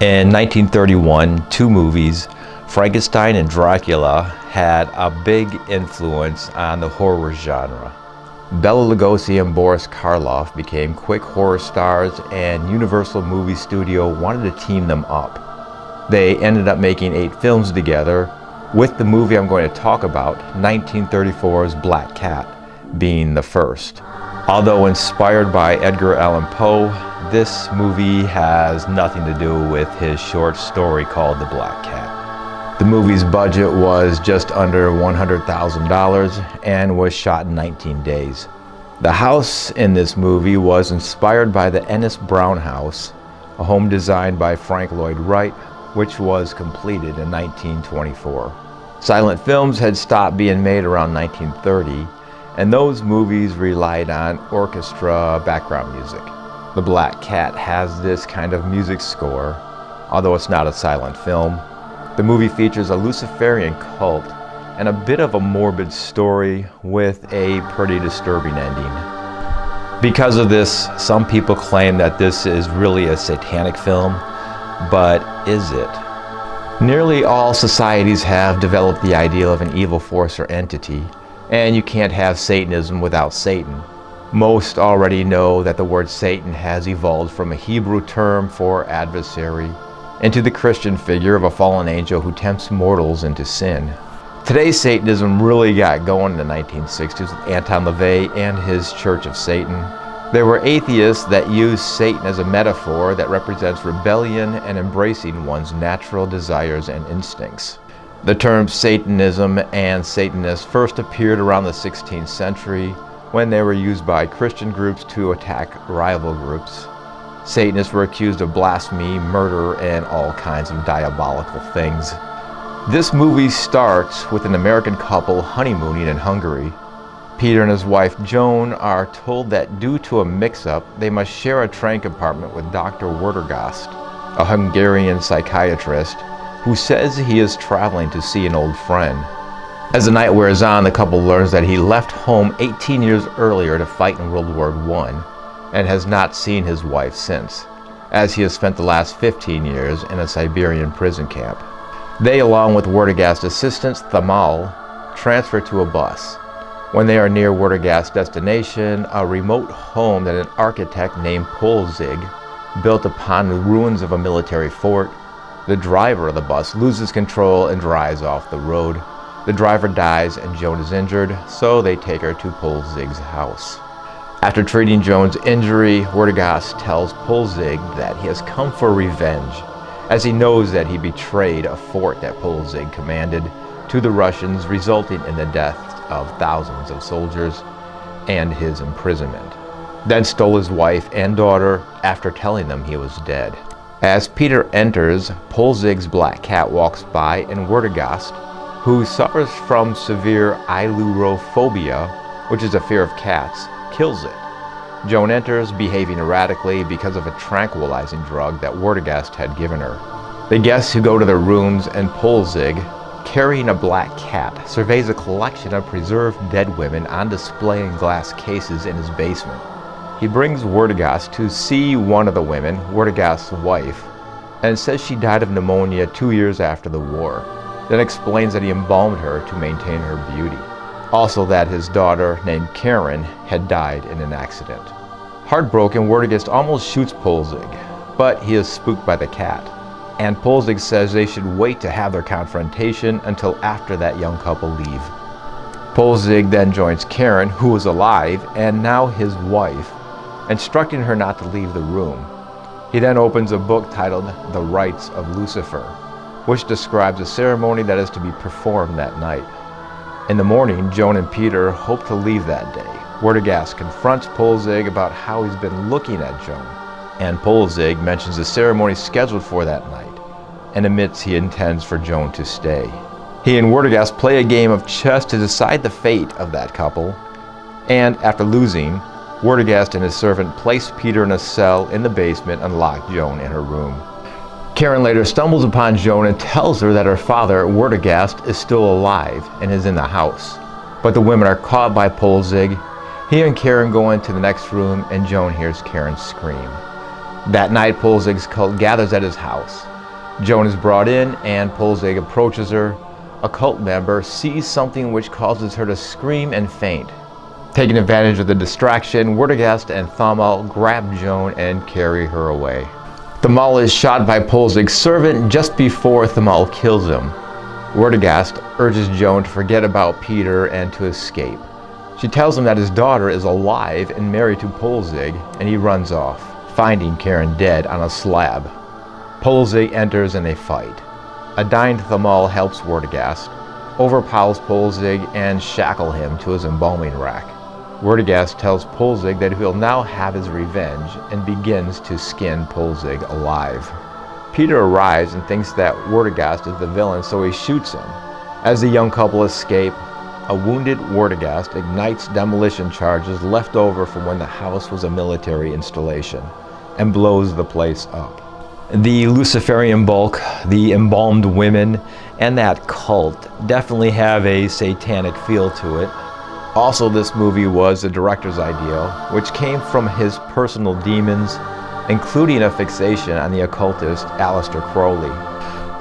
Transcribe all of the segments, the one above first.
In 1931, two movies, Frankenstein and Dracula, had a big influence on the horror genre. Bela Lugosi and Boris Karloff became quick horror stars, and Universal Movie Studio wanted to team them up. They ended up making 8 films together, with the movie I'm going to talk about, 1934's Black Cat, being the first. Although inspired by Edgar Allan Poe, this movie has nothing to do with his short story called The Black Cat. The movie's budget was just under $100,000 and was shot in 19 days. The house in this movie was inspired by the Ennis Brown house, a home designed by Frank Lloyd Wright, which was completed in 1924. Silent films had stopped being made around 1930, and those movies relied on orchestra background music. The Black Cat has this kind of music score, although it's not a silent film. The movie features a Luciferian cult and a bit of a morbid story with a pretty disturbing ending. Because of this, some people claim that this is really a satanic film, but is it? Nearly all societies have developed the idea of an evil force or entity, and you can't have Satanism without Satan. Most already know that the word Satan has evolved from a Hebrew term for adversary into the Christian figure of a fallen angel who tempts mortals into sin. Today's Satanism really got going in the 1960s with Anton LaVey and his Church of Satan. There were atheists that used Satan as a metaphor that represents rebellion and embracing one's natural desires and instincts. The terms Satanism and Satanists first appeared around the 16th century when they were used by Christian groups to attack rival groups. Satanists were accused of blasphemy, murder, and all kinds of diabolical things. This movie starts with an American couple honeymooning in Hungary. Peter and his wife Joan are told that due to a mix-up, they must share a train compartment with Dr. Werdergast, a Hungarian psychiatrist, who says he is traveling to see an old friend. As the night wears on, the couple learns that he left home 18 years earlier to fight in World War I and has not seen his wife since, as he has spent the last 15 years in a Siberian prison camp. They, along with Werdergast's assistant Thamal, transfer to a bus. When they are near Werdergast's destination, a remote home that an architect named Polzig built upon the ruins of a military fort, the driver of the bus loses control and drives off the road. The driver dies and Joan is injured, so they take her to Polzig's house. After treating Joan's injury, Werdergast tells Polzig that he has come for revenge, as he knows that he betrayed a fort that Polzig commanded to the Russians, resulting in the death of thousands of soldiers and his imprisonment. Then stole his wife and daughter after telling them he was dead. As Peter enters, Polzig's Black Cat walks by, and Werdergast, who suffers from severe ailurophobia, which is a fear of cats, kills it. Joan enters, behaving erratically because of a tranquilizing drug that Werdergast had given her. The guests who go to their rooms, and Polzig, carrying a black cat, surveys a collection of preserved dead women on display in glass cases in his basement. He brings Werdergast to see one of the women, Werdergast's wife, and says she died of pneumonia 2 years after the war. Then explains that he embalmed her to maintain her beauty. Also that his daughter, named Karen, had died in an accident. Heartbroken, Werdergast almost shoots Polzig, but he is spooked by the cat. And Polzig says they should wait to have their confrontation until after that young couple leave. Polzig then joins Karen, who is alive and now his wife, instructing her not to leave the room. He then opens a book titled The Rites of Lucifer, which describes a ceremony that is to be performed that night. In the morning, Joan and Peter hope to leave that day. Werdergast confronts Polzig about how he's been looking at Joan, and Polzig mentions the ceremony scheduled for that night and admits he intends for Joan to stay. He and Werdergast play a game of chess to decide the fate of that couple, and after losing, Werdergast and his servant place Peter in a cell in the basement and lock Joan in her room. Karen later stumbles upon Joan and tells her that her father, Werdergast, is still alive and is in the house. But the women are caught by Polzig. He and Karen go into the next room, and Joan hears Karen scream. That night, Polzig's cult gathers at his house. Joan is brought in and Polzig approaches her. A cult member sees something which causes her to scream and faint. Taking advantage of the distraction, Werdegast and Thamal grab Joan and carry her away. Thamal is shot by Polzig's servant just before Thamal kills him. Werdegast urges Joan to forget about Peter and to escape. She tells him that his daughter is alive and married to Polzig, and he runs off, finding Karen dead on a slab. Polzig enters in a fight. A dying Thamal helps Werdegast, overpowers Polzig, and shackles him to his embalming rack. Werdegast tells Polzig that he'll now have his revenge and begins to skin Polzig alive. Peter arrives and thinks that Werdegast is the villain, so he shoots him. As the young couple escape, a wounded Werdegast ignites demolition charges left over from when the house was a military installation and blows the place up. The Luciferian bulk, the embalmed women, and that cult definitely have a satanic feel to it. Also, this movie was the director's idea, which came from his personal demons, including a fixation on the occultist Aleister Crowley.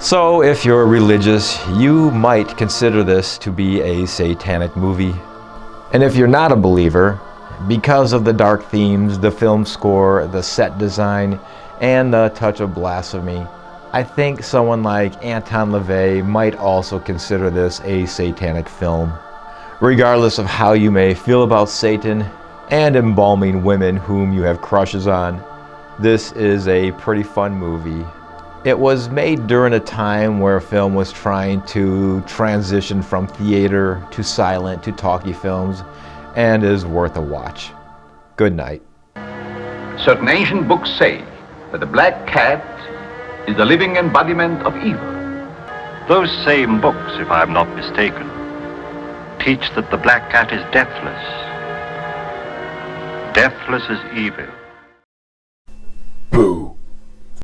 So, if you're religious, you might consider this to be a satanic movie. And if you're not a believer, because of the dark themes, the film score, the set design, and the touch of blasphemy, I think someone like Anton LaVey might also consider this a satanic film. Regardless of how you may feel about Satan and embalming women whom you have crushes on, this is a pretty fun movie. It was made during a time where film was trying to transition from theater to silent to talkie films, and is worth a watch. Good night. Certain ancient books say that the black cat is the living embodiment of evil. Those same books, if I am not mistaken, teach that the black cat is deathless. Deathless as evil. Boo.